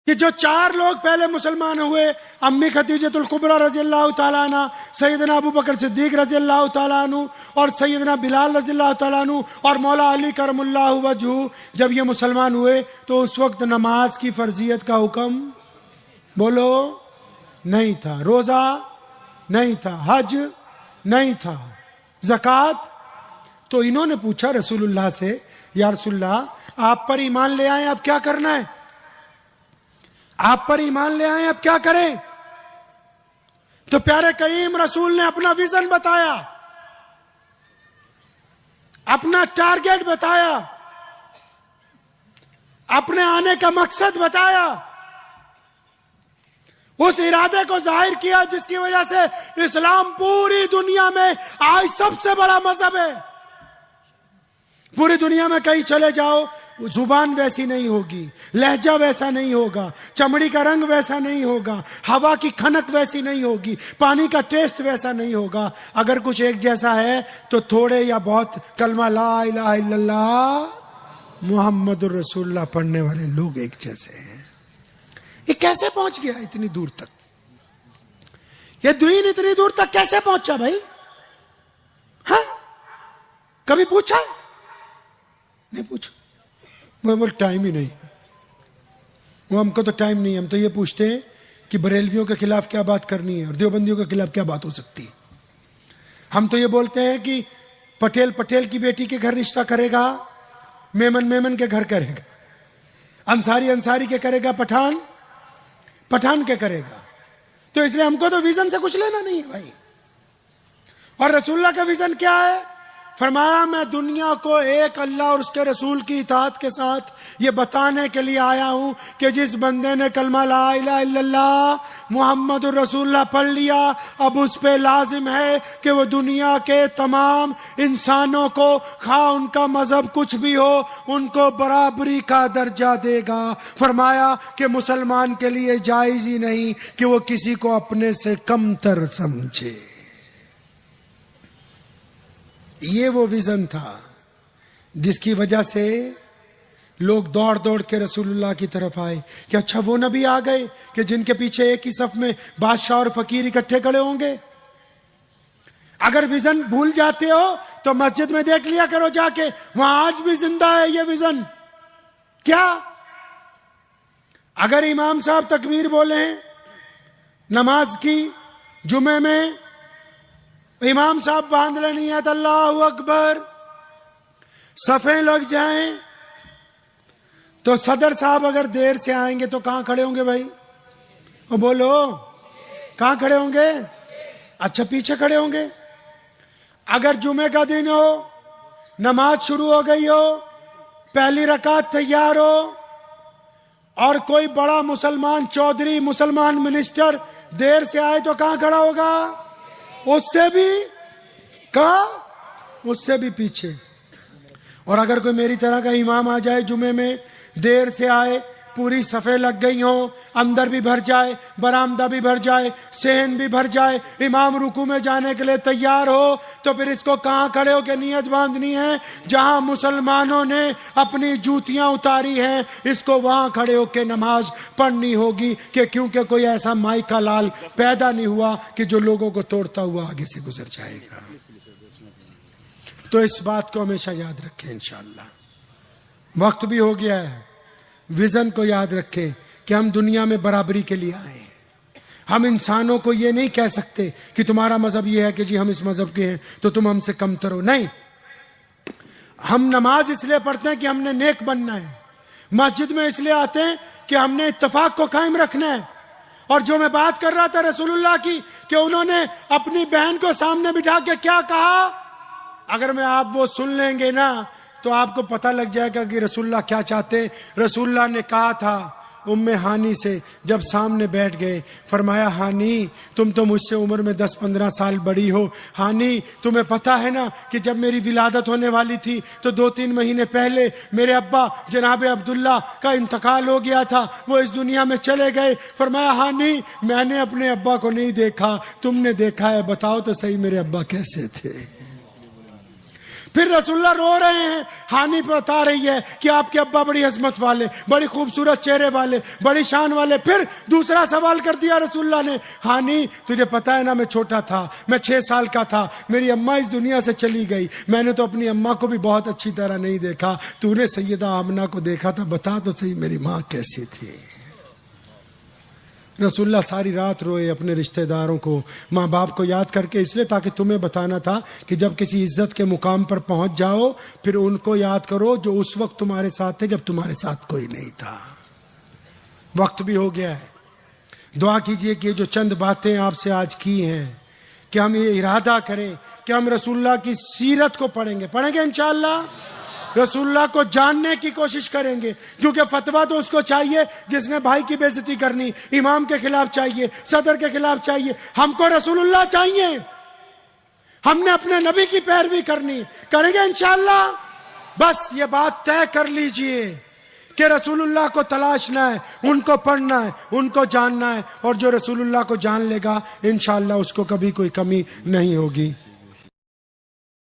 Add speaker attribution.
Speaker 1: कि जो 4 लोग पहले मुसलमान हुए, अम्मी खदीजतुल कुबरा रज़ियल्लाहु ताला अन्हा, सैयदना अबू बकर सिद्दीक रज़ियल्लाहु ताला अन्हु और सैयदना बिलाल रज़ियल्लाहु ताला अन्हु और मौला अली करमुल्लाहु वजहू, जब ये मुसलमान हुए तो उस वक्त नमाज की फर्जियत का हुक्म बोलो नहीं था, रोजा नहीं था, हज नहीं था, ज़कात। तो इन्होंने पूछा रसूलुल्लाह से, या रसूलुल्लाह आप पर ईमान ले आए, अब क्या करना है? आप पर ईमान ले आए, अब क्या करें? तो प्यारे करीम रसूल ने अपना विजन बताया, अपना टारगेट बताया, अपने आने का मकसद बताया, उस इरादे को जाहिर किया जिसकी वजह से इस्लाम पूरी दुनिया में आज सबसे बड़ा मजहब है। पूरी दुनिया में कहीं चले जाओ, जुबान वैसी नहीं होगी, लहजा वैसा नहीं होगा, चमड़ी का रंग वैसा नहीं होगा, हवा की खनक वैसी नहीं होगी, पानी का टेस्ट वैसा नहीं होगा। अगर कुछ एक जैसा है तो थोड़े या बहुत कलमा ला इलाहा इल्लल्लाह मुहम्मदुर रसूलुल्लाह पढ़ने वाले लोग एक जैसे हैं। ये कैसे पहुंच गया इतनी दूर तक? ये दीन इतनी दूर तक कैसे पहुंचा भाई? हाँ, कभी पूछा? नहीं पूछो। वो बोल टाइम ही नहीं, वो हमको तो टाइम नहीं। हम तो ये पूछते हैं कि बरेलवियों के खिलाफ क्या बात करनी है और देवबंदियों के खिलाफ क्या बात हो सकती है। हम तो ये बोलते हैं कि पटेल पटेल की बेटी के घर रिश्ता करेगा, मेमन मेमन के घर करेगा, अंसारी अंसारी के करेगा, पठान पठान के करेगा। तो इसलिए हमको तो विजन से कुछ लेना नहीं है भाई। और रसूलुल्लाह का विजन क्या है? फरमाया मैं दुनिया को एक अल्लाह और उसके रसूल की इताअत के साथ ये बताने के लिए आया हूं कि जिस बंदे ने कलमा ला इलाहा इल्लल्लाह मुहम्मदुर रसूलुल्लाह पढ़ लिया, अब उस पे लाजिम है कि वो दुनिया के तमाम इंसानों को, खा उनका मजहब कुछ भी हो, उनको बराबरी का दर्जा देगा। फरमाया कि मुसलमान के लिए जायज ही नहीं कि वो किसी को अपने से कमतर समझे। ये वो विजन था जिसकी वजह से लोग दौड़ दौड़ के रसूलुल्लाह की तरफ आए कि अच्छा वो नबी आ गए कि जिनके पीछे एक ही सफ में बादशाह और फकीर इकट्ठे खड़े होंगे। अगर विजन भूल जाते हो तो मस्जिद में देख लिया करो जाके, वहां आज भी जिंदा है ये विजन। क्या? अगर इमाम साहब तकबीर बोले नमाज की जुमे में, इमाम साहब बांध ले नियत अल्लाहु अकबर, सफे लग जाएं, तो सदर साहब अगर देर से आएंगे तो कहां खड़े होंगे भाई? वो बोलो कहां खड़े होंगे? अच्छा पीछे खड़े होंगे। अगर जुमे का दिन हो, नमाज शुरू हो गई हो, पहली रकात तैयार हो और कोई बड़ा मुसलमान चौधरी, मुसलमान मिनिस्टर देर से आए तो कहां खड़ा होगा? उससे भी कहा, उससे भी पीछे। और अगर कोई मेरी तरह का इमाम आ जाए जुमे में, देर से आए, पूरी सफे लग गई हो, अंदर भी भर जाए, बरामदा भी भर जाए, सहन भी भर जाए, इमाम रुकू में जाने के लिए तैयार हो, तो फिर इसको कहां खड़े होकर नियत बांधनी है? जहां मुसलमानों ने अपनी जूतियां उतारी हैं, इसको वहां खड़े होकर नमाज पढ़नी होगी कि क्योंकि कोई ऐसा माई का लाल पैदा नहीं हुआ कि जो लोगों को तोड़ता हुआ आगे से गुजर जाएगा। तो इस बात को हमेशा याद रखें। इंशाअल्लाह वक्त भी हो गया है। विजन को याद रखें कि हम दुनिया में बराबरी के लिए आए। हम इंसानों को ये नहीं कह सकते कि तुम्हारा मजहब ये है कि जी हम इस मजहब के हैं तो तुम हमसे कमतर हो। नहीं, हम नमाज इसलिए पढ़ते हैं कि हमने नेक बनना है। मस्जिद में इसलिए आते हैं कि हमने इत्तेफाक को कायम रखना है। और जो मैं बात कर रहा था रसूलुल्लाह की कि उन्होंने अपनी बहन को सामने बिठा के क्या कहा, अगर मैं आप वो सुन लेंगे ना तो आपको पता लग जाएगा कि रसूलुल्लाह क्या चाहते। रसूलुल्लाह ने कहा था उम्मे हानी से, जब सामने बैठ गए, फरमाया हानी तुम तो मुझसे उम्र में 10-15 साल बड़ी हो। हानी तुम्हें पता है ना कि जब मेरी विलादत होने वाली थी तो 2-3 महीने पहले मेरे अब्बा जनाब अब्दुल्ला का इंतकाल हो गया था, वो इस दुनिया में चले गए। फरमाया हानी मैंने अपने अब्बा को नहीं देखा, तुमने देखा है, बताओ तो सही मेरे अब्बा कैसे थे। फिर रसूलुल्लाह रो रहे हैं, हानि बता रही है कि आपके अब्बा बड़ी अजमत वाले, बड़ी खूबसूरत चेहरे वाले, बड़ी शान वाले। फिर दूसरा सवाल कर दिया रसूलुल्लाह ने, हानि तुझे पता है ना मैं छोटा था, मैं 6 साल का था, मेरी अम्मा इस दुनिया से चली गई, मैंने तो अपनी अम्मा को भी बहुत अच्छी तरह नहीं देखा, तूने सैयदा आमना को देखा था, बता तो सही मेरी माँ कैसी थी। रसूलुल्लाह सारी रात रोए अपने रिश्तेदारों को, माँ बाप को याद करके, इसलिए ताकि तुम्हें बताना था कि जब किसी इज्जत के मुकाम पर पहुंच जाओ फिर उनको याद करो जो उस वक्त तुम्हारे साथ थे जब तुम्हारे साथ कोई नहीं था। वक्त भी हो गया है, दुआ कीजिए कि जो चंद बातें आपसे आज की हैं कि हम ये इरादा करें कि हम रसूलुल्लाह की सीरत को पढ़ेंगे इंशाअल्लाह, रसूलुल्लाह को जानने की कोशिश करेंगे, क्योंकि फतवा तो उसको चाहिए जिसने भाई की बेइज्जती करनी, इमाम के खिलाफ चाहिए, सदर के खिलाफ चाहिए, हमको रसूलुल्लाह चाहिए, हमने अपने नबी की पैरवी करनी, करेंगे इंशाअल्लाह। बस ये बात तय कर लीजिए कि रसूलुल्लाह को तलाशना है, उनको पढ़ना है, उनको जानना है, और जो रसूलुल्लाह को जान लेगा इंशाअल्लाह उसको कभी कोई कमी नहीं होगी।